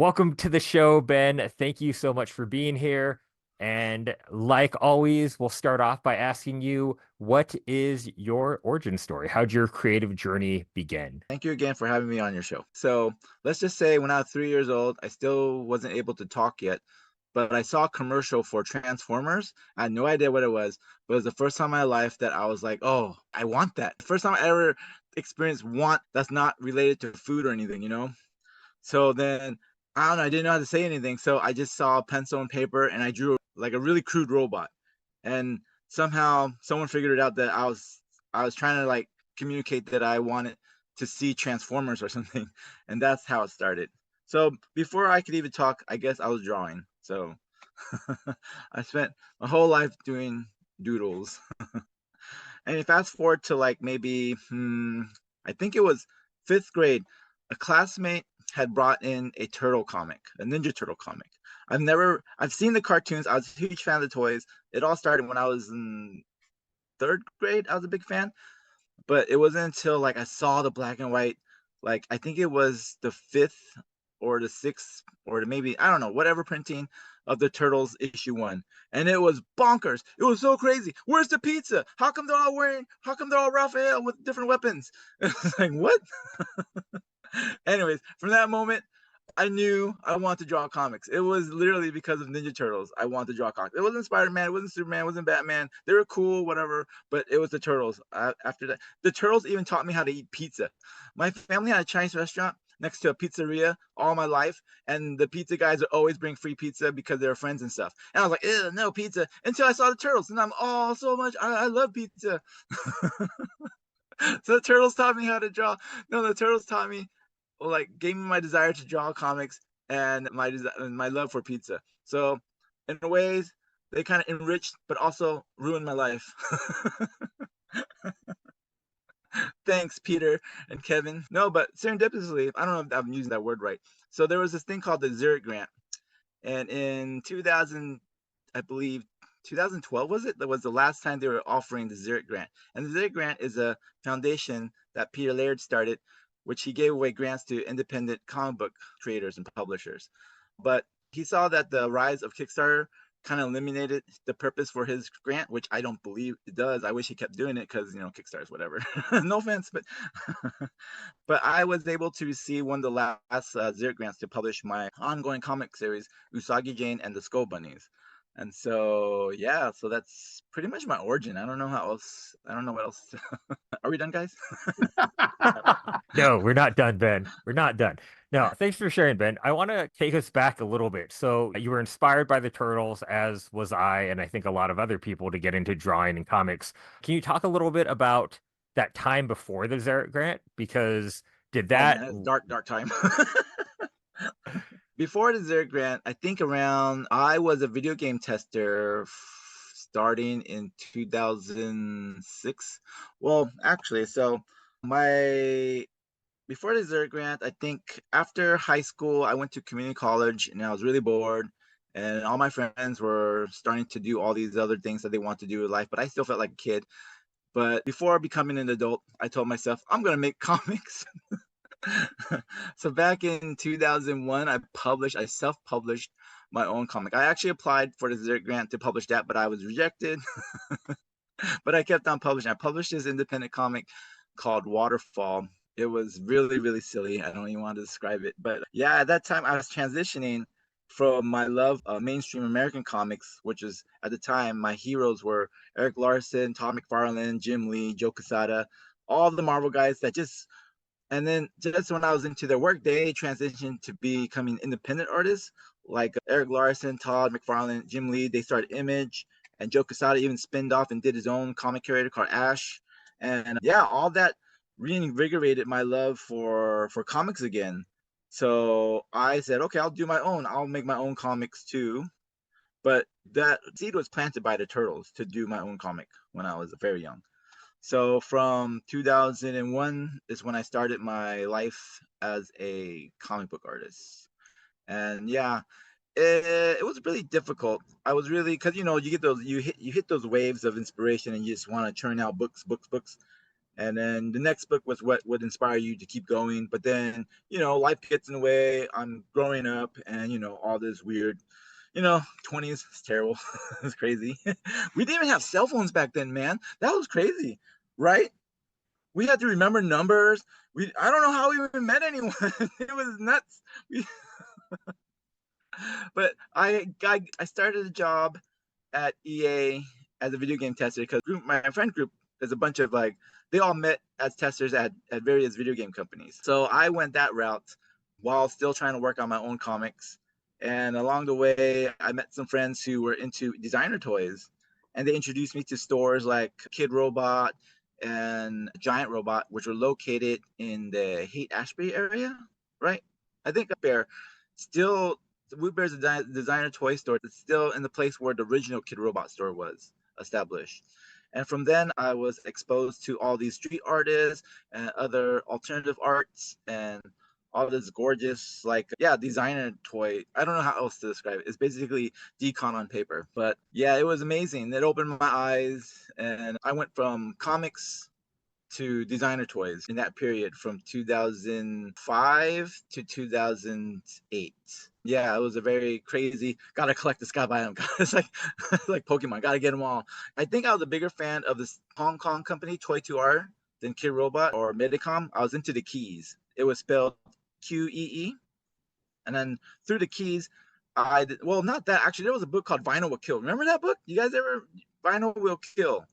Welcome to the show, Ben. Thank you so much for being here. And like always, we'll start off by asking you, what is your origin story? How'd your creative journey begin? Thank you again for having me on your show. So let's just say when I was 3 years old, I still wasn't able to talk yet, but I saw a commercial for Transformers. I had no idea what it was, but it was the first time in my life that I was like, oh, I want that. The first time I ever experienced want that's not related to food or anything. So then I don't know, I didn't know how to say anything. So I just saw a pencil and paper and I drew like a really crude robot. And somehow someone figured it out that I was trying to like communicate that I wanted to see Transformers or something. And that's how it started. So before I could even talk, I guess I was drawing. So I spent my whole life doing doodles. And fast forward to like maybe, I think it was fifth grade, a classmate had brought in a turtle comic, a Ninja Turtle comic. I've seen the cartoons. I was a huge fan of the toys. It all started when I was in third grade. I was a big fan, but it wasn't until like I saw the black and white, like I think it was the fifth or the sixth or the maybe I don't know whatever printing of the Turtles issue one, and it was bonkers. It was so crazy. Where's the pizza? How come they're all wearing? How come they're all Raphael with different weapons? It's like what? Anyways, from that moment, I knew I wanted to draw comics. It was literally because of Ninja Turtles. I wanted to draw comics. It wasn't Spider-Man, it wasn't Superman, it wasn't Batman. They were cool, whatever, but it was the Turtles. After that, the Turtles even taught me how to eat pizza. My family had a Chinese restaurant next to a pizzeria all my life, and the pizza guys would always bring free pizza because they were friends and stuff. And I was like, ew, no pizza, until I saw the Turtles, and I'm oh so much. I love pizza. So the Turtles taught me how to draw. No, the Turtles taught me like gave me my desire to draw comics and my love for pizza. So in ways they kind of enriched but also ruined my life. Thanks, Peter and Kevin. No, but serendipitously, I don't know if I'm using that word right. So there was this thing called the Zurich Grant, and in 2000, I believe 2012 was it? That was the last time they were offering the Zurich Grant. And the Zurich Grant is a foundation that Peter Laird started, which he gave away grants to independent comic book creators and publishers. But he saw that the rise of Kickstarter kind of eliminated the purpose for his grant, which I don't believe it does. I wish he kept doing it because Kickstarter's whatever. No offense, but but I was able to receive one of the last Zurich grants to publish my ongoing comic series, Usagi Jane and the Skull Bunnies. And so, yeah, so that's pretty much my origin. I don't know how else. I don't know what else. Are we done, guys? No, we're not done, Ben. We're not done. No, thanks for sharing, Ben. I want to take us back a little bit. So you were inspired by the Turtles, as was I, and I think a lot of other people to get into drawing and comics. Can you talk a little bit about that time before the Zarek Grant? Because did Oh that man, that's dark, dark time. Before the Zurich Grant, I think around I was a video game tester starting in 2006. Well, actually, so my before the Zurich Grant, I think after high school, I went to community college and I was really bored. And all my friends were starting to do all these other things that they want to do in life, but I still felt like a kid. But before becoming an adult, I told myself, I'm going to make comics. So back in 2001, I self-published my own comic. I actually applied for the Zurich grant to publish that, but I was rejected. But I kept on publishing. I published this independent comic called Waterfall. It was really, really silly. I don't even want to describe it. But yeah, at that time I was transitioning from my love of mainstream American comics, which is at the time my heroes were Eric Larson, Todd McFarlane, Jim Lee, Joe Quesada, all the Marvel guys that just and then just when I was into their work, they transitioned to becoming independent artists like Eric Larson, Todd McFarlane, Jim Lee. They started Image, and Joe Quesada even spinned off and did his own comic creator called Ash. And yeah, all that reinvigorated my love for comics again. So I said, okay, I'll do my own. I'll make my own comics too. But that seed was planted by the Turtles to do my own comic when I was very young. So from 2001 is when I started my life as a comic book artist. And yeah, it was really difficult. I was really because you hit those waves of inspiration and you just want to churn out books, books, books. And then the next book was what would inspire you to keep going. But then, life gets in the way. I'm growing up, and all this weird, 20s is terrible. It's crazy. We didn't even have cell phones back then, man. That was crazy, right? We had to remember numbers. I don't know how we even met anyone. It was nuts. We, but I started a job at EA as a video game tester because my friend group is a bunch of like they all met as testers at various video game companies. So I went that route while still trying to work on my own comics. And along the way, I met some friends who were into designer toys, and they introduced me to stores like Kid Robot and Giant Robot, which were located in the Haight Ashbury area, right? I think Bear still Wood Bear's a designer toy store that's still in the place where the original Kid Robot store was established. And from then, I was exposed to all these street artists and other alternative arts and all this gorgeous, like, yeah, designer toy. I don't know how else to describe it. It's basically decon on paper. But yeah, it was amazing. It opened my eyes. And I went from comics to designer toys in that period from 2005 to 2008. Yeah, it was a very crazy. Gotta collect this, gotta buy them. It's like Pokemon. Gotta get them all. I think I was a bigger fan of this Hong Kong company, Toy2R, than Kid Robot or Medicom. I was into the keys. It was spelled QEE, and then through the keys, well, not that actually. There was a book called Vinyl Will Kill. Remember that book? You guys ever Vinyl Will Kill?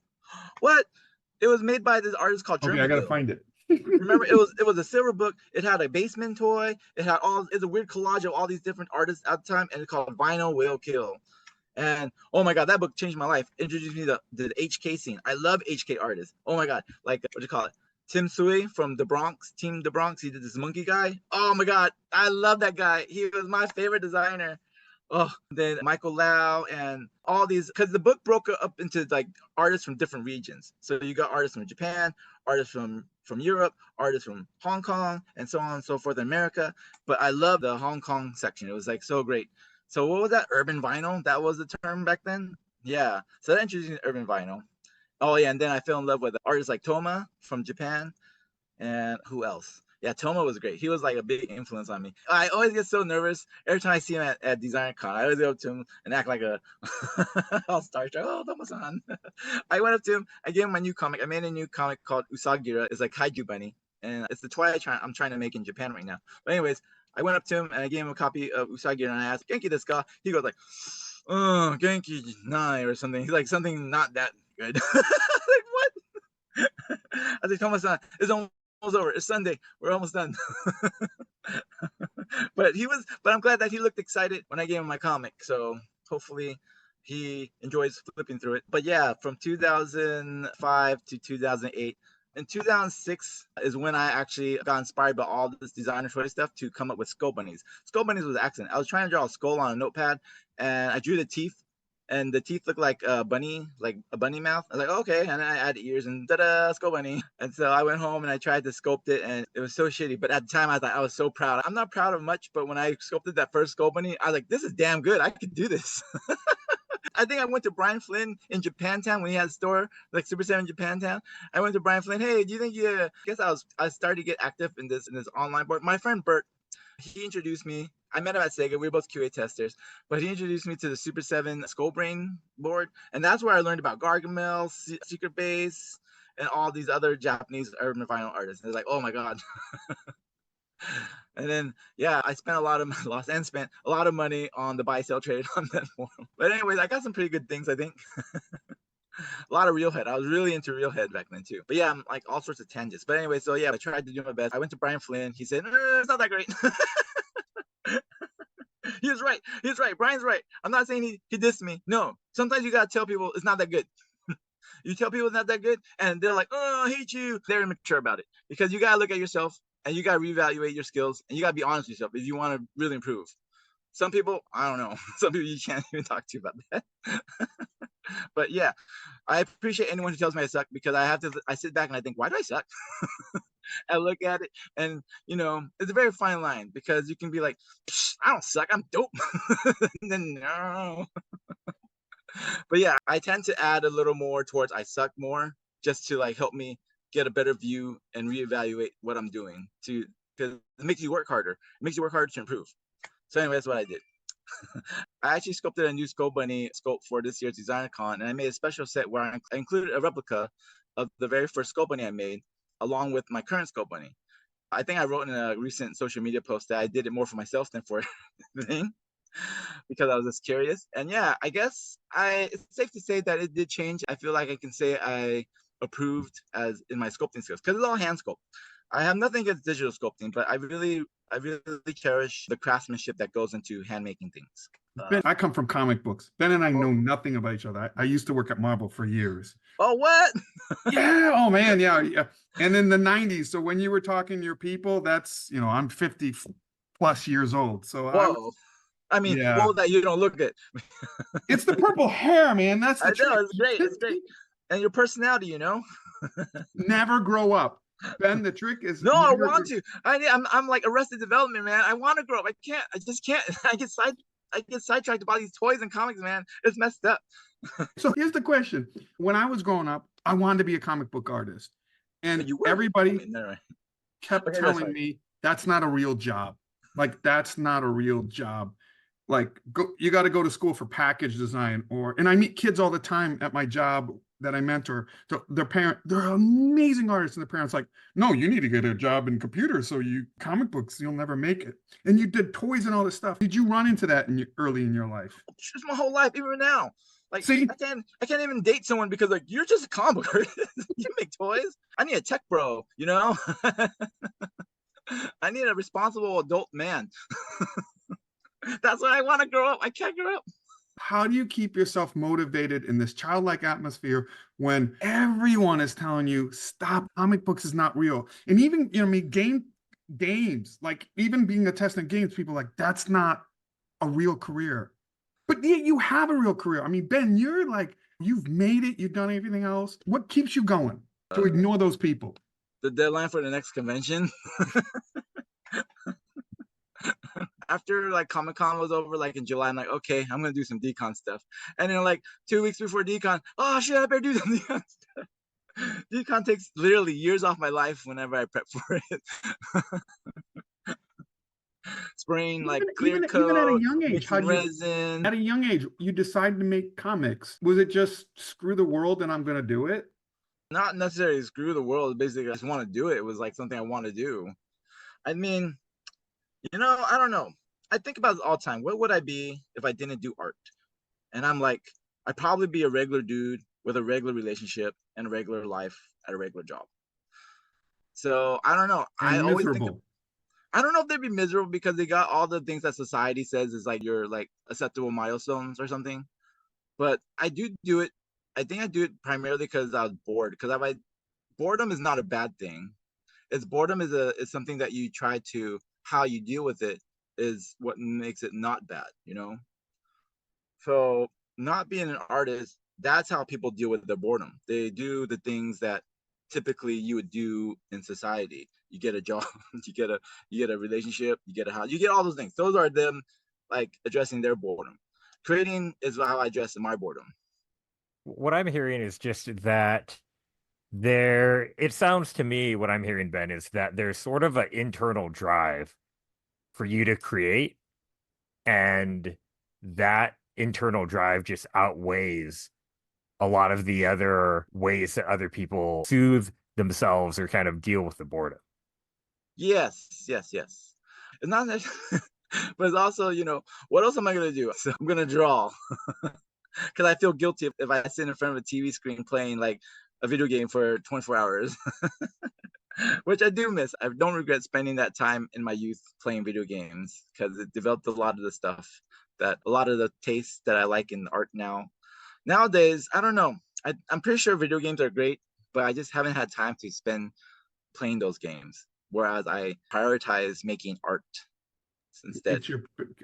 What? It was made by this artist called Okay, I gotta Germaville. find it. Remember, it was a silver book. It had a basement toy. It's a weird collage of all these different artists at the time, and it's called Vinyl Will Kill. And oh my god, that book changed my life. Introduced me to the HK scene. I love HK artists. Oh my god, like what do you call it? Tim Sui from the Bronx, Team the Bronx. He did this monkey guy. Oh my god, I love that guy. He was my favorite designer. Oh, then Michael Lau and all these, because the book broke up into like artists from different regions. So you got artists from Japan, artists from Europe, artists from Hong Kong, and so on and so forth in America. But I love the Hong Kong section. It was like so great. So what was that? Urban vinyl? That was the term back then? Yeah. So that introduced me to urban vinyl. Oh yeah, and then I fell in love with artists like Toma from Japan, and who else? Yeah, Toma was great. He was like a big influence on me. I always get so nervous every time I see him at Designer Con. I always go up to him and act like a all starstruck. Oh, Toma-san. I went up to him. I gave him my new comic. I made a new comic called Usagira. It's like Kaiju Bunny, and it's the toy I'm trying to make in Japan right now. But anyways, I went up to him and I gave him a copy of Usagira, and I asked, "Genki desu ka?" He goes like, "Oh, Genki nai" or something. He's like something not that good. Like what? I said, Thomas, it's almost over. It's Sunday. We're almost done. But I'm glad that he looked excited when I gave him my comic. So hopefully he enjoys flipping through it. But yeah, from 2005 to 2008. In 2006 is when I actually got inspired by all this designer toy stuff to come up with Skull Bunnies. Skull Bunnies was an accident. I was trying to draw a skull on a notepad, and I drew the teeth, and the teeth look like a bunny, like a bunny mouth. I was like, okay, and then I added ears, and ta-da, Skull Bunny. And so I went home and I tried to sculpt it, and it was so shitty. But at the time, I thought I was so proud. I'm not proud of much, but when I sculpted that first Skull Bunny, I was like, this is damn good. I could do this. I think I went to Brian Flynn in Japantown when he had a store like Super 7 Japantown. I went to Brian Flynn. Hey, do you think you? I guess I started to get active in this online board. My friend Bert, he introduced me. I met him at Sega. We were both QA testers, but he introduced me to the Super 7 Skullbrain board, and that's where I learned about Gargamel, Secret Base, and all these other Japanese urban vinyl artists. And it's like, oh my god. And then yeah, I spent a lot of lost and spent a lot of money on the buy sell trade on that forum. But anyways, I got some pretty good things, I think. A lot of real head. I was really into real head back then too. But yeah, I'm like all sorts of tangents. But anyway, so yeah, I tried to do my best. I went to Brian Flynn. He said, it's not that great. He was right. He's right. Brian's right. I'm not saying he dissed me. No. Sometimes you gotta tell people it's not that good. You tell people it's not that good, and they're like, oh, I hate you. They're immature about it. Because you gotta look at yourself and you gotta reevaluate your skills and you gotta be honest with yourself if you want to really improve. Some people, I don't know. Some people you can't even talk to about that. But yeah, I appreciate anyone who tells me I suck, because I sit back and I think, why do I suck? I look at it, and it's a very fine line, because you can be like, I don't suck, I'm dope. And then no. But yeah, I tend to add a little more towards I suck more, just to like help me get a better view and reevaluate what I'm doing to because it makes you work harder. It makes you work harder to improve. So anyway, that's what I did. I actually sculpted a new Skull Bunny sculpt for this year's Designer Con, and I made a special set where I included a replica of the very first Skull Bunny I made, along with my current Skull Bunny. I think I wrote in a recent social media post that I did it more for myself than for the thing because I was just curious. And yeah, I guess it's safe to say that it did change. I feel like I can say I approved as in my sculpting skills because it's all hand sculpt. I have nothing against digital sculpting, but I really cherish the craftsmanship that goes into hand making things. Ben, I come from comic books. Ben and I Oh, know nothing about each other. I used to work at Marvel for years. oh what? Yeah. Oh man. Yeah. Yeah. And in the 90s. So when you were talking to your people, that's, I'm 50 plus years old. So Whoa. I mean, yeah. well, that you don't look it. It's the purple hair, man. That's the I know, trick. it's great. It's great. And your personality, Never grow up. Ben, the trick is no, I want to. I'm like Arrested Development, man. I want to grow up. I can't. I just can't. I get sidetracked by these toys and comics, man. It's messed up. So here's the question. When I was growing up, I wanted to be a comic book artist. And everybody kept telling me that's not a real job. Like, that's not a real job. Like, you got to go to school for package design and I meet kids all the time at my job that I mentor. They're amazing artists, and the parents like, no, you need to get a job in computers. So comic books, you'll never make it. And you did toys and all this stuff. Did you run into that early in your life? Just my whole life, even now. Like, see, I can't even date someone because like you're just a comic book artist. You make toys. I need a tech bro, I need a responsible adult man. That's why I want to grow up. I can't grow up. How do you keep yourself motivated in this childlike atmosphere when everyone is telling you, stop, comic books is not real? And even, games, like even being a test in games, people are like, that's not a real career. But yet you have a real career. I mean, Ben, you've made it, you've done everything else. What keeps you going to ignore those people? The deadline for the next convention. After like Comic-Con was over, like in July, I'm like, okay, I'm gonna do some decon stuff. And then like 2 weeks before decon, oh shit, I better do some decon stuff. Decon takes literally years off my life whenever I prep for it. Spraying like clear coat, even at a young age, resin. At a young age, you decided to make comics. Was it just screw the world and I'm gonna do it? Not necessarily screw the world. Basically, I just want to do it. It was like something I want to do. I mean, I don't know. I think about it all the time. What would I be if I didn't do art? And I'm like, I'd probably be a regular dude with a regular relationship and a regular life at a regular job. So I don't know. And miserable. I don't know if they'd be miserable because they got all the things that society says is like your like acceptable milestones or something. But I do it. I think I do it primarily because I was bored. Because boredom is not a bad thing. Boredom is something that you try to, how you deal with it is what makes it not bad, So not being an artist, that's how people deal with their boredom. They do the things that typically you would do in society. You get a job, you get a relationship, you get a house, you get all those things. Those are them like addressing their boredom. Creating is how I address my boredom. What I'm hearing is just that it sounds to me, what I'm hearing, Ben, is that there's sort of an internal drive for you to create, and that internal drive just outweighs a lot of the other ways that other people soothe themselves or kind of deal with the boredom. Yes. It's not that, but it's also, what else am I going to do? So I'm going to draw because I feel guilty if I sit in front of a TV screen playing like a video game for 24 hours. Which I do miss. I don't regret spending that time in my youth playing video games because it developed a lot of the tastes that I like in art now. Nowadays, I don't know. I'm pretty sure video games are great, but I just haven't had time to spend playing those games. Whereas I prioritize making art instead.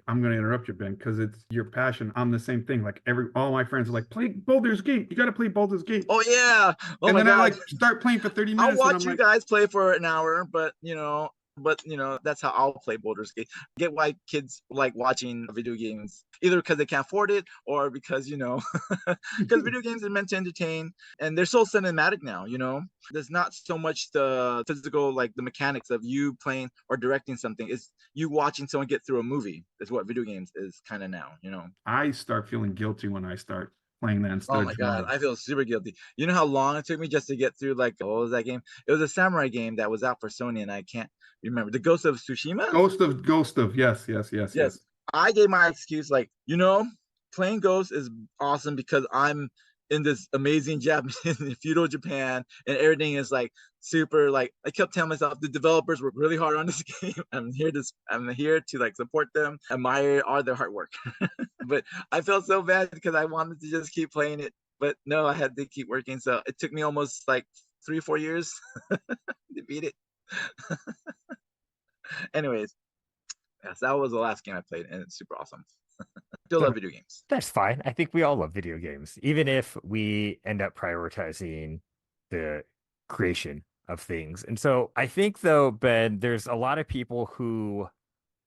I'm going to interrupt you, Ben, because it's your passion. I'm the same thing. Like all my friends are like, play Baldur's Gate. You got to play Baldur's Gate. Oh yeah. Oh and my then God. I like start playing for 30 minutes. I'll watch you guys play for an hour, but But that's how I'll play Baldur's Gate. I get why kids like watching video games, either because they can't afford it or because because video games are meant to entertain, and they're so cinematic now. There's not so much the physical, like the mechanics of you playing or directing something. It's you watching someone get through a movie. Is what video games is kind of now. I start feeling guilty when I start playing that instead Oh of my God, drawing. I feel super guilty. You know how long it took me just to get through, like, what was that game? It was a samurai game that was out for Sony, and I can't remember. The Ghost of Tsushima? Ghost of, yes. Yes. I gave my excuse, like, playing Ghost is awesome because I'm in this amazing Japanese feudal Japan, and everything is like super, like, I kept telling myself the developers work really hard on this game. I'm here to like support them, admire all their hard work. But I felt so bad because I wanted to just keep playing it, but no, I had to keep working. So it took me almost like 3 or 4 years to beat it. Anyways, yes, that was the last game I played, and it's super awesome. Still love video games. That's fine. I think we all love video games, even if we end up prioritizing the creation of things. And so I think, though, Ben, there's a lot of people who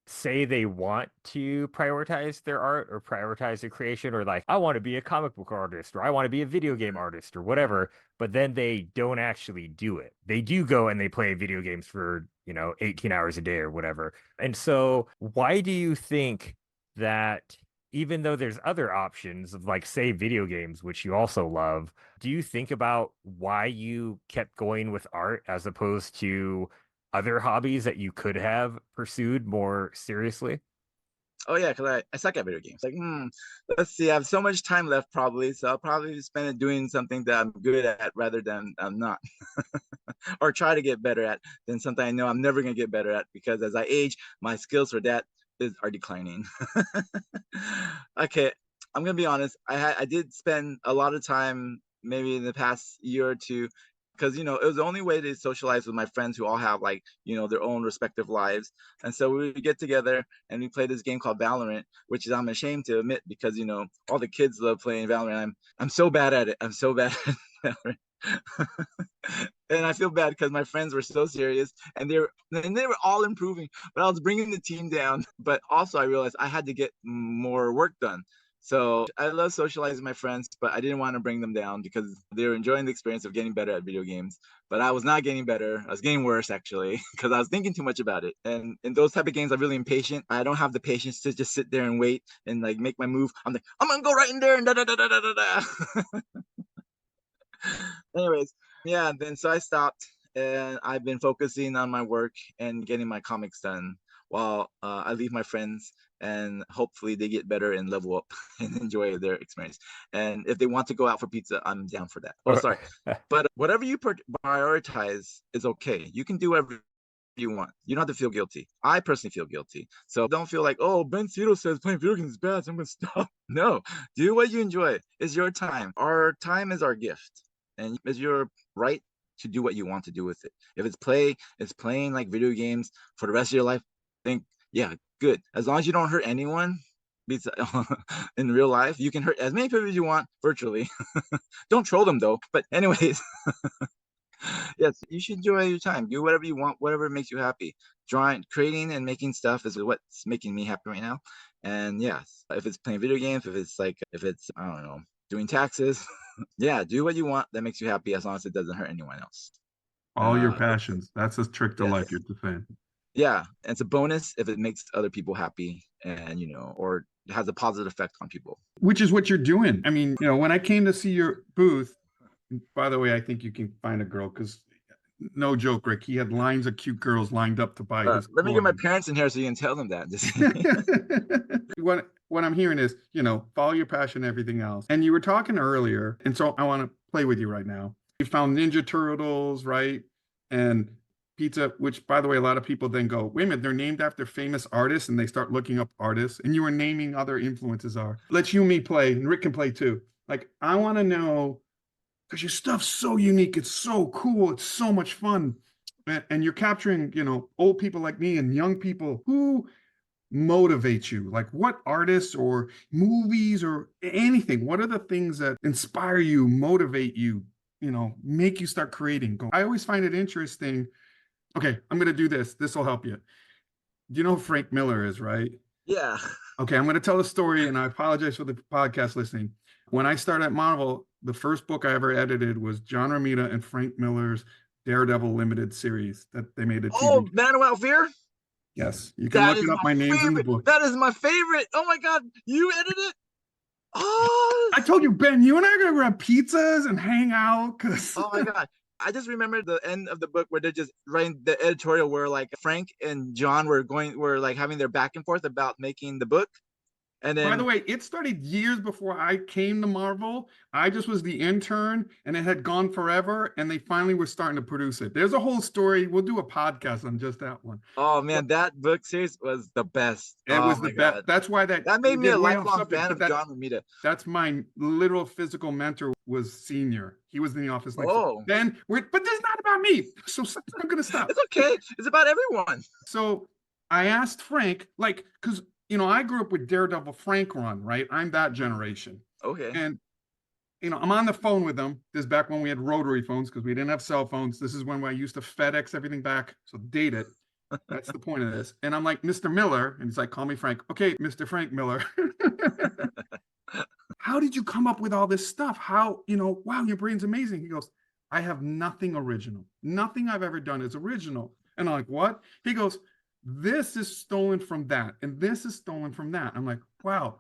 say they want to prioritize their art or prioritize their creation, or like, I want to be a comic book artist, or I want to be a video game artist, or whatever, but then they don't actually do it. They do go and they play video games for 18 hours a day or whatever. And so why do you think that, even though there's other options of, like, say, video games, which you also love, do you think about why you kept going with art as opposed to other hobbies that you could have pursued more seriously? Oh yeah, because I suck at video games. Like, let's see, I have so much time left probably, so I'll probably spend it doing something that I'm good at rather than I'm not. Or try to get better at than something I know I'm never gonna get better at, because as I age, my skills for that are declining. Okay, I'm gonna be honest. I did spend a lot of time maybe in the past year or two, because it was the only way to socialize with my friends who all have, like, their own respective lives. And so we would get together and we play this game called Valorant, which is, I'm ashamed to admit, because all the kids love playing Valorant. I'm so bad at it. I'm so bad at Valorant. And I feel bad because my friends were so serious, and they were all improving, but I was bringing the team down. But also I realized I had to get more work done. So I love socializing with my friends, but I didn't want to bring them down because they were enjoying the experience of getting better at video games. But I was not getting better. I was getting worse, actually, because I was thinking too much about it. And in those type of games, I'm really impatient. I don't have the patience to just sit there and wait and like make my move. I'm like, I'm gonna go right in there and da da da da da da. Anyways, yeah, then so I stopped, and I've been focusing on my work and getting my comics done while I leave my friends, and hopefully they get better and level up and enjoy their experience. And if they want to go out for pizza, I'm down for that. Oh, sorry. But whatever you prioritize is okay. You can do whatever you want. You don't have to feel guilty. I personally feel guilty. So don't feel like, oh, Ben Seto says playing video games is bad, so I'm going to stop. No, do what you enjoy. It's your time. Our time is our gift, and it's your right to do what you want to do with it. If it's playing like video games for the rest of your life, think, yeah, good. As long as you don't hurt anyone in real life, you can hurt as many people as you want virtually. Don't troll them though. But anyways, yes, you should enjoy your time. Do whatever you want, whatever makes you happy. Drawing, creating, and making stuff is what's making me happy right now. And yes, if it's playing video games, if it's I don't know, doing taxes, yeah, do what you want that makes you happy, as long as it doesn't hurt anyone else. All your passions. That's a trick to life, you're saying. Yeah, and it's a bonus if it makes other people happy, and or it has a positive effect on people. Which is what you're doing. I mean, when I came to see your booth, by the way, I think you can find a girl, because no joke, Rick, he had lines of cute girls lined up to buy his. Let me get my parents in here so you can tell them that. What I'm hearing is, follow your passion, everything else. And you were talking earlier, and so I want to play with you right now. You found Ninja Turtles, right? And pizza, which, by the way, a lot of people then go, wait a minute, they're named after famous artists, and they start looking up artists, and you were naming other influences are. Let's you and me play, and Rick can play too. Like, I want to know, because your stuff's so unique, it's so cool, it's so much fun. And you're capturing, old people like me and young people. Who motivates you? Like, what artists or movies or anything? What are the things that inspire you, motivate you, make you start creating? I always find it interesting Okay, I'm gonna do this. This will help you. Do you know who Frank Miller is, right? Yeah. Okay, I'm gonna tell a story, and I apologize for the podcast listening. When I started at Marvel, the first book I ever edited was John Romita and Frank Miller's Daredevil limited series that they made a Oh, TV. Man Without Fear. Yes, you can That look is it up. my My name's in the favorite. book. That is my favorite. Oh my God, you edited it. Oh, I told you, Ben, you and I are gonna grab pizzas and hang out because oh my God. I just remember the end of the book where they're just writing the editorial where like Frank and John were like having their back and forth about making the book. And by the then, way, it started years before I came to Marvel. I just was the intern and it had gone forever, and they finally were starting to produce it. There's a whole story. We'll do a podcast on just that one. oh But man, that book series was the best. it Oh was the my best. God. That's why that That we made me get a way off lifelong subject, fan but of John Romita. that's my literal physical mentor was Senior. He was in the office next to Oh, then but this is not about me. So I'm gonna stop. it's okay. It's about everyone. So I asked Frank, like, because I grew up with Daredevil Frank run, right? I'm that generation. Okay. And I'm on the phone with them. This is back when we had rotary phones because we didn't have cell phones. This is when I used to FedEx everything back. So date it. That's the point of this. And I'm like, Mr. Miller. And he's like, call me Frank. Okay, Mr. Frank Miller. How did you come up with all this stuff? How, wow, your brain's amazing. He goes, I have nothing original. Nothing I've ever done is original. And I'm like, what? He goes, this is stolen from that. And this is stolen from that. I'm like, wow.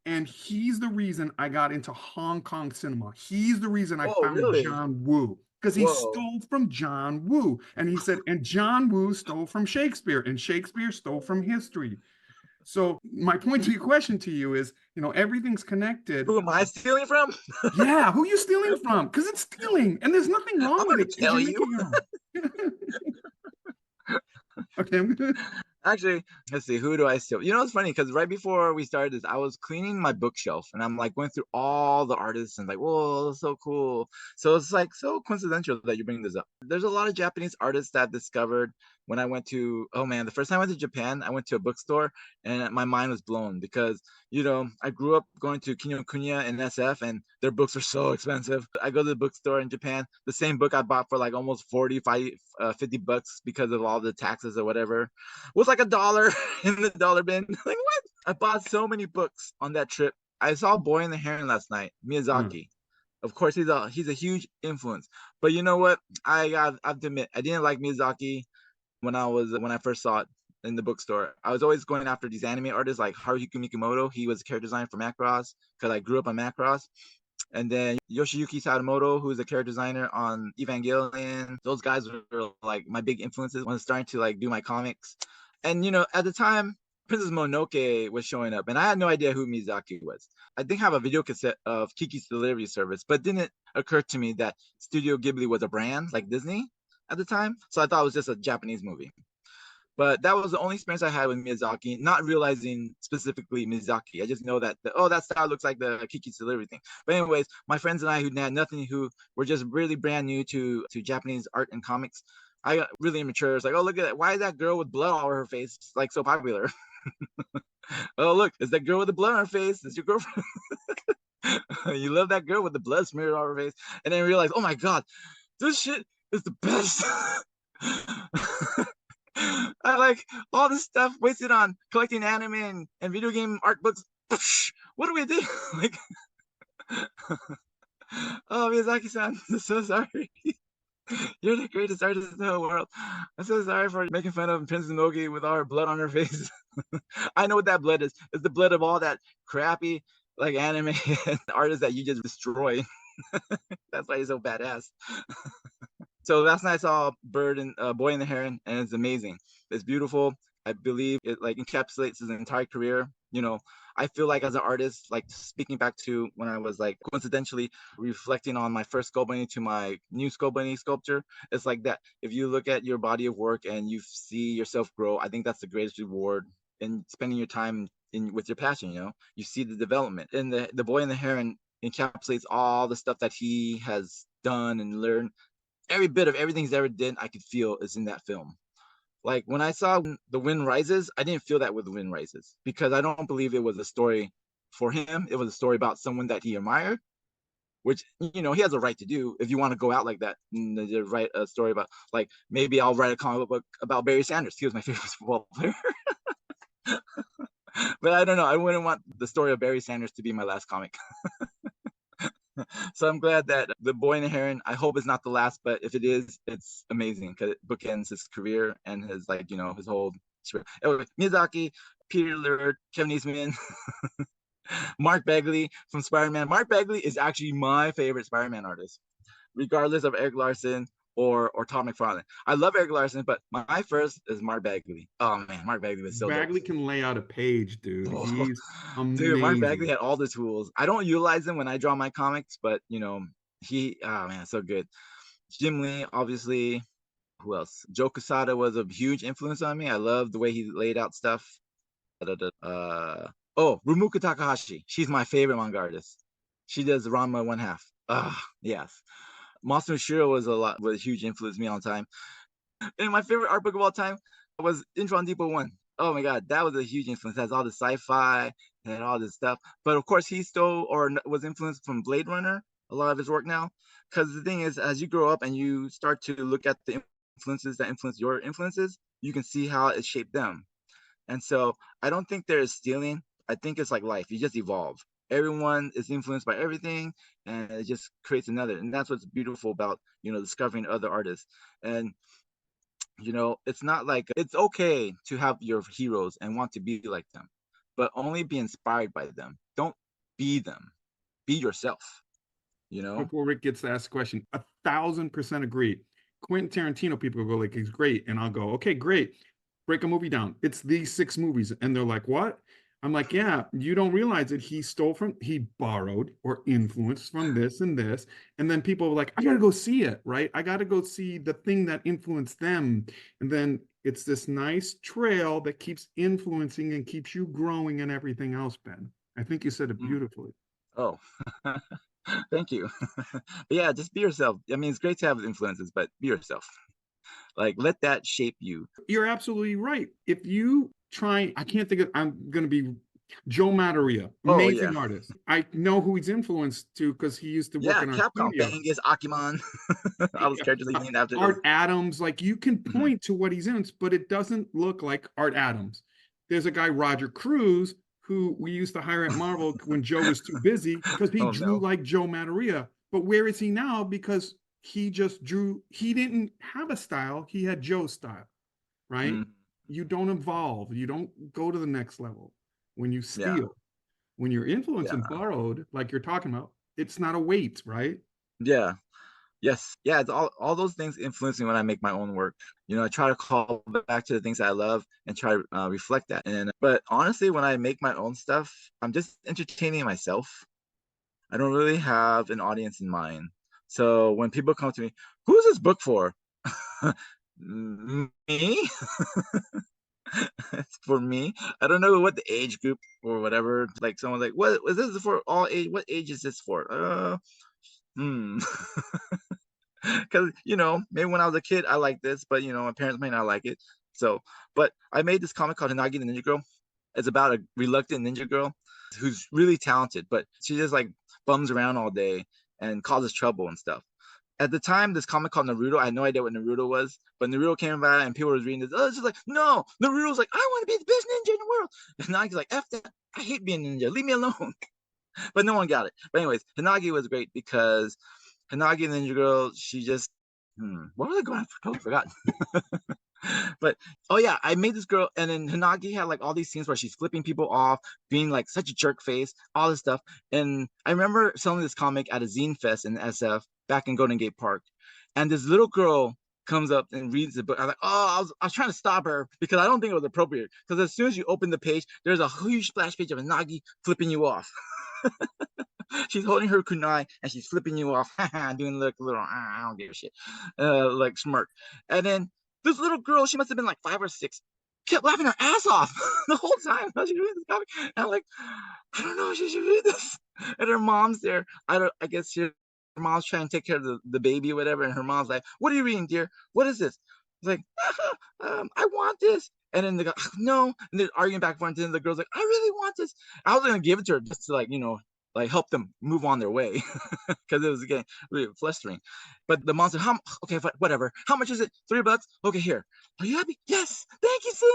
And he's the reason I got into Hong Kong cinema. He's the reason I Oh, found really? John Woo. Because he Whoa. stole from John Woo. And he said, and John Woo stole from Shakespeare, and Shakespeare stole from history. So my point to your question to you is, everything's connected. Who am I stealing from? Yeah, who are you stealing from? Because it's stealing, and there's nothing wrong I'm with gonna it. tell You're you. making your own. Okay, I'm gonna. Actually, let's see, who do I steal? It's funny because right before we started this, I was cleaning my bookshelf and I'm like going through all the artists and like, whoa, that's so cool. So it's like so coincidental that you bring this up. There's a lot of Japanese artists that I discovered when I went to, oh man, the first time I went to Japan, I went to a bookstore and my mind was blown because, I grew up going to Kinokuniya and SF and their books are so expensive. I go to the bookstore in Japan, the same book I bought for like almost 45, $50 because of all the taxes or whatever was like $1 in the dollar bin. Like what? I bought so many books on that trip. I saw Boy and the Heron last night, Miyazaki. Of course, he's a huge influence. But you know what? I have to admit, I didn't like Miyazaki when I first saw it in the bookstore. I was always going after these anime artists like Haruhiko Mikimoto. He was a character designer for Macross because I grew up on Macross. And then Yoshiyuki Sadamoto, who's a character designer on Evangelion. Those guys were like my big influences when I was starting to like do my comics. And at the time, Princess Mononoke was showing up, and I had no idea who Miyazaki was. I think I have a video cassette of Kiki's Delivery Service, but it didn't occur to me that Studio Ghibli was a brand like Disney at the time. So I thought it was just a Japanese movie. But that was the only experience I had with Miyazaki, not realizing specifically Miyazaki. I just know that, that style looks like the Kiki's Delivery thing. But anyways, my friends and I who had nothing, who were just really brand new to Japanese art and comics, I got really immature. It's like, oh, look at that. Why is that girl with blood all over her face like so popular? Oh, look, it's that girl with the blood on her face. It's your girlfriend. You love that girl with the blood smeared all over her face. And then realize, oh my God, this shit is the best. I like all this stuff wasted on collecting anime and video game art books. What do we do? Like, oh, Miyazaki-san, I'm so sorry. You're the greatest artist in the whole world. I'm so sorry for making fun of Princess Nogi with all her blood on her face. I know what that blood is. It's the blood of all that crappy like anime and artists that you just destroy. That's why he's so badass. So last night I saw Bird and Boy and the Heron, and it's amazing. It's beautiful. I believe it like encapsulates his entire career. I feel like as an artist, like speaking back to when I was like coincidentally reflecting on my first Skull Bunny to my new Skull Bunny sculpture, it's like that. If you look at your body of work and you see yourself grow, I think that's the greatest reward in spending your time with your passion. You see the development, and the Boy and the Heron encapsulates all the stuff that he has done and learned. Every bit of everything he's ever did, I could feel is in that film. Like when I saw The Wind Rises, I didn't feel that with The Wind Rises because I don't believe it was a story for him. It was a story about someone that he admired. which, he has a right to do. If you want to go out like that and write a story about, like, maybe I'll write a comic book about Barry Sanders. He was my favorite football player. But I don't know. I wouldn't want the story of Barry Sanders to be my last comic. So I'm glad that The Boy and the Heron, I hope it's not the last, but if it is, it's amazing because it bookends his career and his, like, his whole anyway, Miyazaki, Peter Laird, Kevin Eastman, Mark Bagley from Spider-Man. Mark Bagley is actually my favorite Spider-Man artist, regardless of Eric Larson or Todd McFarlane. I love Eric Larson, but my first is Mark Bagley. Oh man, Mark Bagley was so Bagley dope. can lay out a page, dude. Oh, He's amazing. dude, Mark Bagley had all the tools. I don't utilize them when I draw my comics, but oh man, so good. Jim Lee, obviously. Who else? Joe Quesada was a huge influence on me. I love the way he laid out stuff. Rumiko Takahashi. She's my favorite manga artist. She does Ranma one half. Yes. Masamu Shiro was a huge influence me all the time. And my favorite art book of all time was Intron Depot 1. Oh my god, that was a huge influence. It has all the sci-fi and all this stuff. But of course, he stole or was influenced from Blade Runner, a lot of his work now. Because the thing is, as you grow up and you start to look at the influences that influence your influences, you can see how it shaped them. And so I don't think there is stealing. I think it's like life. You just evolve. Everyone is influenced by everything, and it just creates another. And that's what's beautiful about, discovering other artists. And it's not like, it's okay to have your heroes and want to be like them, but only be inspired by them. Don't be them. Be yourself. Before Rick gets to ask the question, 1,000% agree. Quentin Tarantino people go like, he's great. And I'll go, okay, great. Break a movie down. It's these 6 movies. And they're like, what? I'm like, yeah, you don't realize that he borrowed or influenced from this and this. And then people are like, I got to go see it, right? I got to go see the thing that influenced them. And then it's this nice trail that keeps influencing and keeps you growing and everything else, Ben. I think you said it beautifully. Oh, thank you. But yeah, just be yourself. I mean, it's great to have influences, but be yourself. Like, let that shape you. You're absolutely right. If you try, I can't think of, I'm going to be Joe Madureira, amazing artist. I know who he's influenced to because he used to work in our Capcom, studio. Genghis, Akiman, all those characters he named after. Art Adams, like you can point to what he's in, but it doesn't look like Art Adams. There's a guy, Roger Cruz, who we used to hire at Marvel when Joe was too busy because he drew like Joe Madureira. But where is he now? Because he just drew, he didn't have a style, he had Joe's style, right? You don't evolve, you don't go to the next level when you steal. When you're influenced and borrowed, like you're talking about, it's not a weight, right? Yeah. Yes. Yeah, it's all those things influence me when I make my own work. I try to call back to the things that I love and try to reflect that. But honestly, when I make my own stuff, I'm just entertaining myself. I don't really have an audience in mind. So when people come to me, who's this book for? Me? It's for me. I don't know what the age group or whatever. Like someone's like, what is this for all age? What age is this for? Because maybe when I was a kid I liked this, but my parents may not like it. So, but I made this comic called Hinagi the Ninja Girl. It's about a reluctant ninja girl who's really talented, but she just like bums around all day and causes trouble and stuff. At the time, this comic called Naruto, I had no idea what Naruto was, but Naruto came about and people were reading this. Oh, it's just like, no, Naruto's like, I want to be the best ninja in the world. And Hinagi's like, F that, I hate being a ninja, leave me alone. But no one got it. But anyways, Hinagi was great because Hinagi the Ninja Girl, she just, what was I going for? Totally forgot. But I made this girl, and then Hinagi had like all these scenes where she's flipping people off, being like such a jerk face, all this stuff. And I remember selling this comic at a zine fest in SF back in Golden Gate Park, and this little girl comes up and reads the book. I'm like, I was trying to stop her because I don't think it was appropriate. Because as soon as you open the page, there's a huge splash page of Hinagi flipping you off. She's holding her kunai and she's flipping you off, doing like a little, I don't give a shit, like smirk. And then this little girl, she must have been like 5 or 6, kept laughing her ass off the whole time while she's reading this comic. And I'm like, I don't know if she should read this. And her mom's there. I guess her mom's trying to take care of the baby or whatever. And her mom's like, what are you reading, dear? What is this? It's like, I want this. And then they go, no. And they're arguing back and forth. And the girl's like, I really want this. I was going to give it to her just to like, like help them move on their way because it was getting really flustering. But the monster, okay, whatever. How much is it? $3. Okay, here. Are you happy? Yes. Thank you so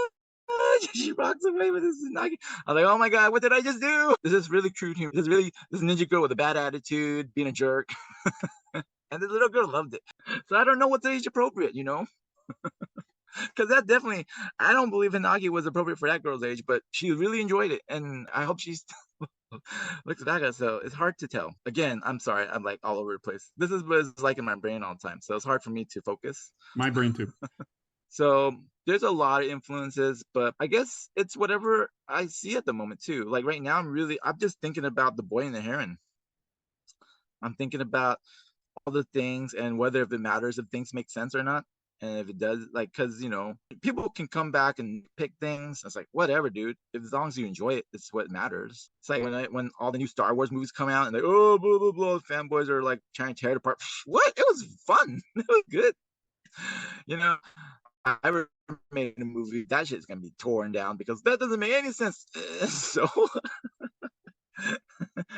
much. She rocks away with this nugget. I'm like, oh my god, what did I just do? This is really crude humor. This ninja girl with a bad attitude, being a jerk. And the little girl loved it. So I don't know what's age appropriate, you know? Because that definitely, I don't believe Hinagi was appropriate for that girl's age, but she really enjoyed it. And I hope she's looks back at it. So it's hard to tell. Again, I'm sorry. I'm like all over the place. This is what it's like in my brain all the time. So it's hard for me to focus. My brain too. So there's a lot of influences, but I guess it's whatever I see at the moment too. Like right now, I'm just thinking about The Boy and the Heron. I'm thinking about all the things and whether if it matters if things make sense or not. And if it does, like, because people can come back and pick things. It's like whatever, dude. If, as long as you enjoy it, it's what matters. It's like when all the new Star Wars movies come out and like, oh, blah blah blah, fanboys are like trying to tear it apart. What? It was fun. It was good. I made a movie. That shit's gonna be torn down because that doesn't make any sense. So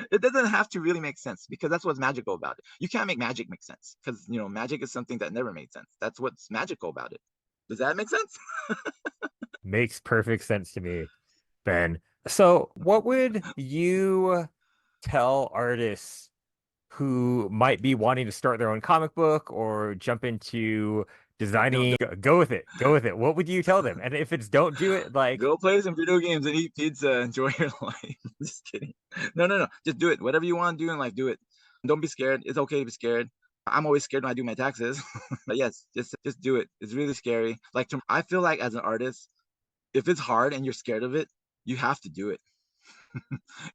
it doesn't have to really make sense because that's what's magical about it. You can't make magic make sense because magic is something that never made sense. That's what's magical about it. Does that make sense? Makes perfect sense to me, Ben. So what would you tell artists who might be wanting to start their own comic book or jump into designing? Go with it. What would you tell them? And if it's don't do it, like go play some video games and eat pizza, enjoy your life. Just kidding. No. Just do it. Whatever you want to do in life, do it. Don't be scared. It's okay to be scared. I'm always scared when I do my taxes. But yes, just do it. It's really scary. Like I feel like as an artist, if it's hard and you're scared of it, you have to do it.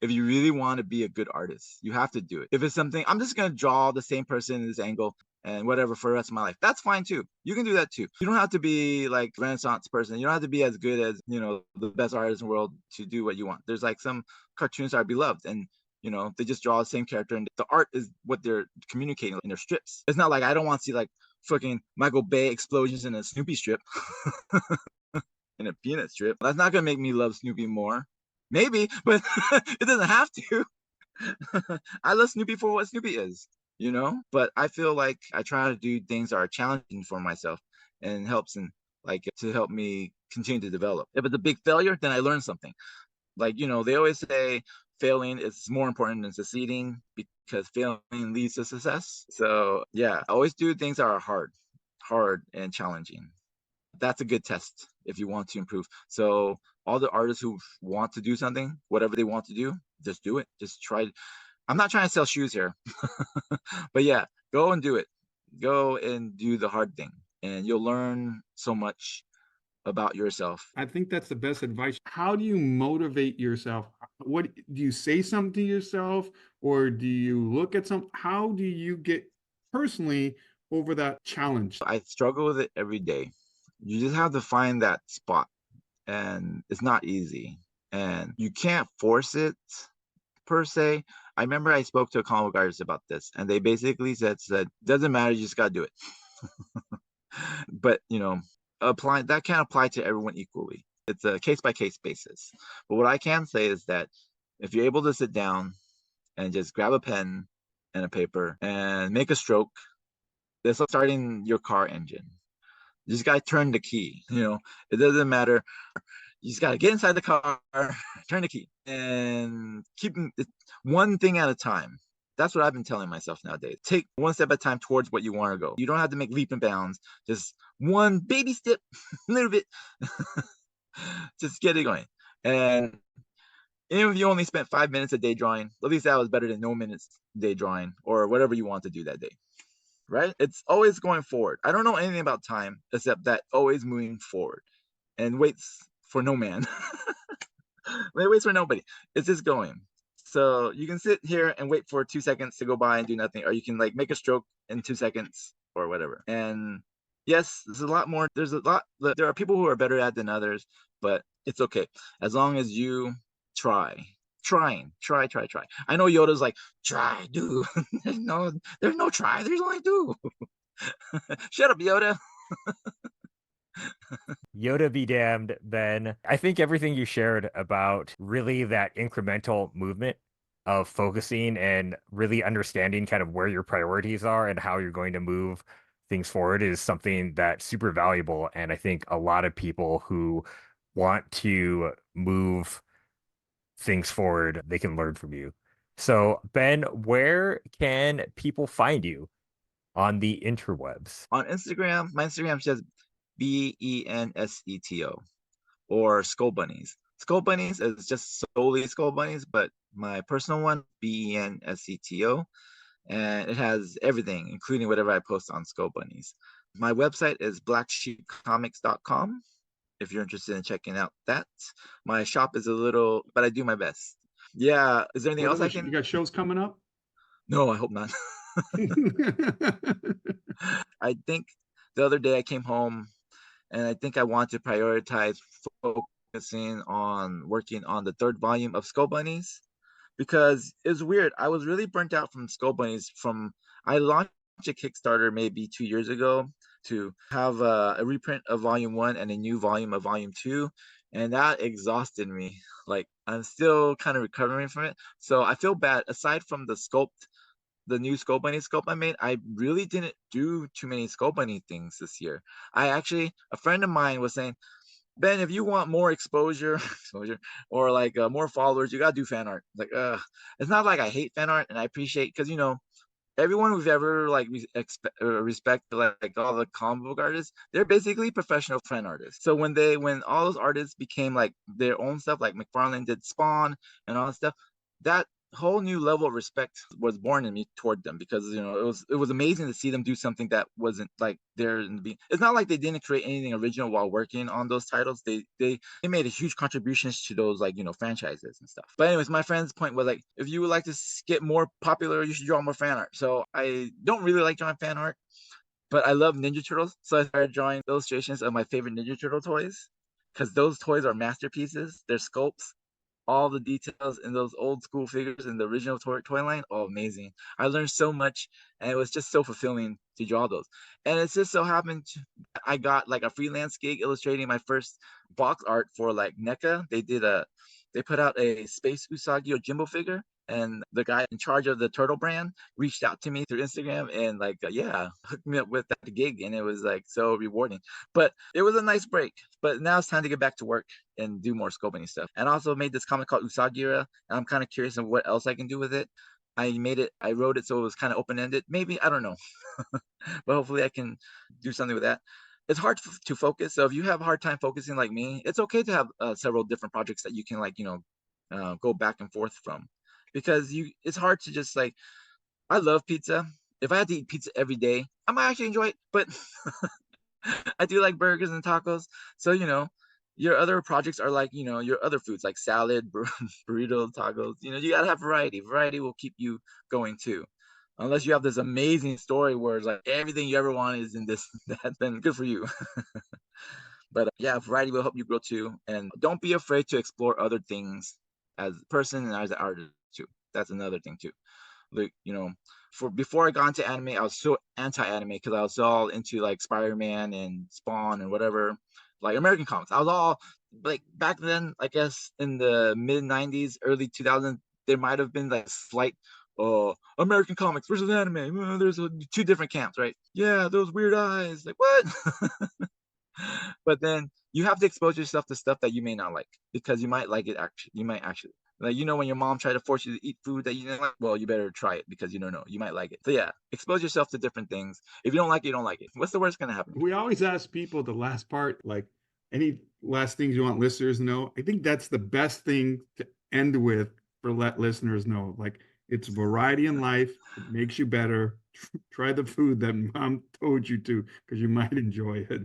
If you really want to be a good artist, you have to do it. If it's something, I'm just going to draw the same person in this angle and whatever for the rest of my life. That's fine too. You can do that too. You don't have to be like Renaissance person. You don't have to be as good as, the best artist in the world to do what you want. There's like some cartoons that are beloved and, they just draw the same character and the art is what they're communicating in their strips. It's not like I don't want to see like fucking Michael Bay explosions in a Snoopy strip. In a Peanut strip. That's not going to make me love Snoopy more. Maybe, but it doesn't have to. I love Snoopy for what Snoopy is, but I feel like I try to do things that are challenging for myself and helps to help me continue to develop. If it's a big failure, then I learn something. Like, they always say failing is more important than succeeding because failing leads to success. So yeah, I always do things that are hard and challenging. That's a good test if you want to improve. So all the artists who want to do something, whatever they want to do, just do it. Just try. I'm not trying to sell shoes here, but yeah, go and do it. Go and do the hard thing and you'll learn so much about yourself. I think that's the best advice. How do you motivate yourself? What do you say something to yourself or do you look at something? How do you get personally over that challenge? I struggle with it every day. You just have to find that spot and it's not easy and you can't force it per se. I remember I spoke to a comic book artist about this and they basically said doesn't matter, you just gotta do it. But that can't apply to everyone equally. It's a case-by-case basis. But what I can say is that if you're able to sit down and just grab a pen and a paper and make a stroke, it's like starting your car engine. You just gotta turn the key. It doesn't matter. You just gotta get inside the car, turn the key, and keep it one thing at a time. That's what I've been telling myself nowadays. Take one step at a time towards what you want to go. You don't have to make leap and bounds. Just one baby step, a little bit. Just get it going. And even if you only spent 5 minutes a day drawing, at least that was better than no minutes a day drawing or whatever you want to do that day. Right? It's always going forward. I don't know anything about time except that always moving forward and waits for no man. It waits for nobody. It's just going. So you can sit here and wait for 2 seconds to go by and do nothing, or you can like make a stroke in 2 seconds or whatever. And yes, there's a lot more. There are people who are better at it than others, but it's okay as long as you try. Try. I know Yoda's like, try, do. there's no try. There's only do. Shut up, Yoda. Yoda be damned, Ben. I think everything you shared about really that incremental movement of focusing and really understanding kind of where your priorities are and how you're going to move things forward is something that's super valuable. And I think a lot of people who want to move things forward, they can learn from you. So, Ben, where can people find you on the interwebs? On Instagram, my Instagram is just BENSETO or Skull Bunnies. Skull Bunnies is just solely Skull Bunnies, but my personal one, BENSETO, and it has everything, including whatever I post on Skull Bunnies. My website is blacksheepcomics.com if you're interested in checking out that. My shop is a little, but I do my best. Yeah. Is there anything else I can? You got shows coming up? No, I hope not. I think the other day I came home and I think I want to prioritize focusing on working on the third volume of Skull Bunnies because it's weird. I was really burnt out from Skull Bunnies. I launched a Kickstarter maybe 2 years ago to have a reprint of volume 1 and a new volume of volume 2, and that exhausted me. Like I'm still kind of recovering from it, so I feel bad. Aside from the new Skull Bunny sculpt I made, I really didn't do too many Skull Bunny things this year. A friend of mine was saying, Ben, if you want more exposure, or like more followers, you gotta do fan art. Like, it's not like I hate fan art, and I appreciate because everyone who's ever like respect like all the comic book artists, they're basically professional fan artists. So when all those artists became like their own stuff, like McFarlane did Spawn and all that stuff, that whole new level of respect was born in me toward them because it was amazing to see them do something that wasn't like there in the beginning. It's not like they didn't create anything original while working on those titles. They made a huge contributions to those like franchises and stuff. But anyways, my friend's point was like, if you would like to get more popular, you should draw more fan art. So I don't really like drawing fan art, but I love Ninja Turtles, so I started drawing illustrations of my favorite Ninja Turtle toys because those toys are masterpieces. They're sculpts, all the details in those old school figures in the original toy line. Oh, amazing. I learned so much and it was just so fulfilling to draw those. And it just so happened I got like a freelance gig illustrating my first box art for like NECA. They put out a Space Usagi Yojimbo figure, and the guy in charge of the turtle brand reached out to me through Instagram and like hooked me up with that gig, and it was like so rewarding. But it was a nice break. But now it's time to get back to work and do more scoping stuff. And also made this comic called Usagira, and I'm kind of curious of what else I can do with it. I wrote it so it was kind of open-ended. Maybe, I don't know. But hopefully I can do something with that. It's hard to focus. So if you have a hard time focusing like me, it's okay to have several different projects that you can go back and forth from, because it's hard to just like, I love pizza. If I had to eat pizza every day, I might actually enjoy it, but I do like burgers and tacos. So, your other projects are like, your other foods like salad, burritos, tacos. You gotta have variety. Variety will keep you going too. Unless you have this amazing story where it's like everything you ever wanted is in this, that's been good for you. But yeah, variety will help you grow too. And don't be afraid to explore other things as a person and as an artist too. That's another thing too. Like, for before I got into anime, I was so anti-anime because I was all into like Spider-Man and Spawn and whatever, like American comics. I was all like, back then, I guess in the mid 90s, early 2000s, there might have been like slight American comics versus anime. There's two different camps, right? Yeah, those weird eyes. Like, what? But then you have to expose yourself to stuff that you may not like, because you might like it. Actually, you might actually like, when your mom tried to force you to eat food that you didn't like, well, you better try it because you don't know, you might like it. So yeah, expose yourself to different things. If you don't like it, you don't like it. What's the worst gonna happen? We always ask people the last part, like, any last things you want listeners to know. I think that's the best thing to end with, for let listeners know. Like, it's variety in life. It makes you better. Try the food that mom told you to, because you might enjoy it.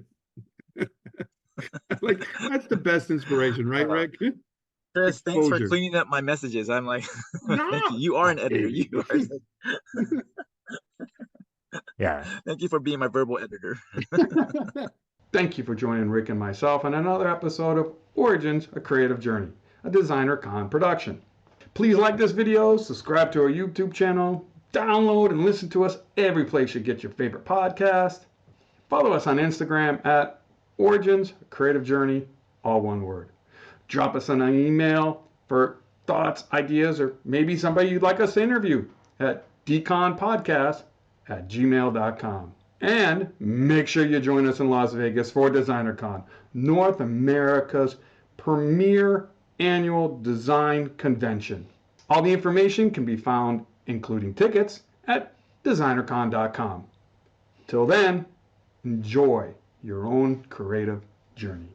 Like, that's the best inspiration, right, Rick? Chris, thanks for Exposure. cleaning up my messages. I'm like, No. thank you. You are an editor. You are. Yeah. Thank you for being my verbal editor. Thank you for joining Rick and myself on another episode of Origins, A Creative Journey, a Designer Con production. Please like this video, subscribe to our YouTube channel, download and listen to us every place you get your favorite podcast. Follow us on Instagram at Origins, A Creative Journey, all one word. Drop us an email for thoughts, ideas, or maybe somebody you'd like us to interview at dconpodcast@gmail.com. And make sure you join us in Las Vegas for DesignerCon, North America's premier annual design convention. All the information can be found, including tickets, at designercon.com. Till then, enjoy your own creative journey.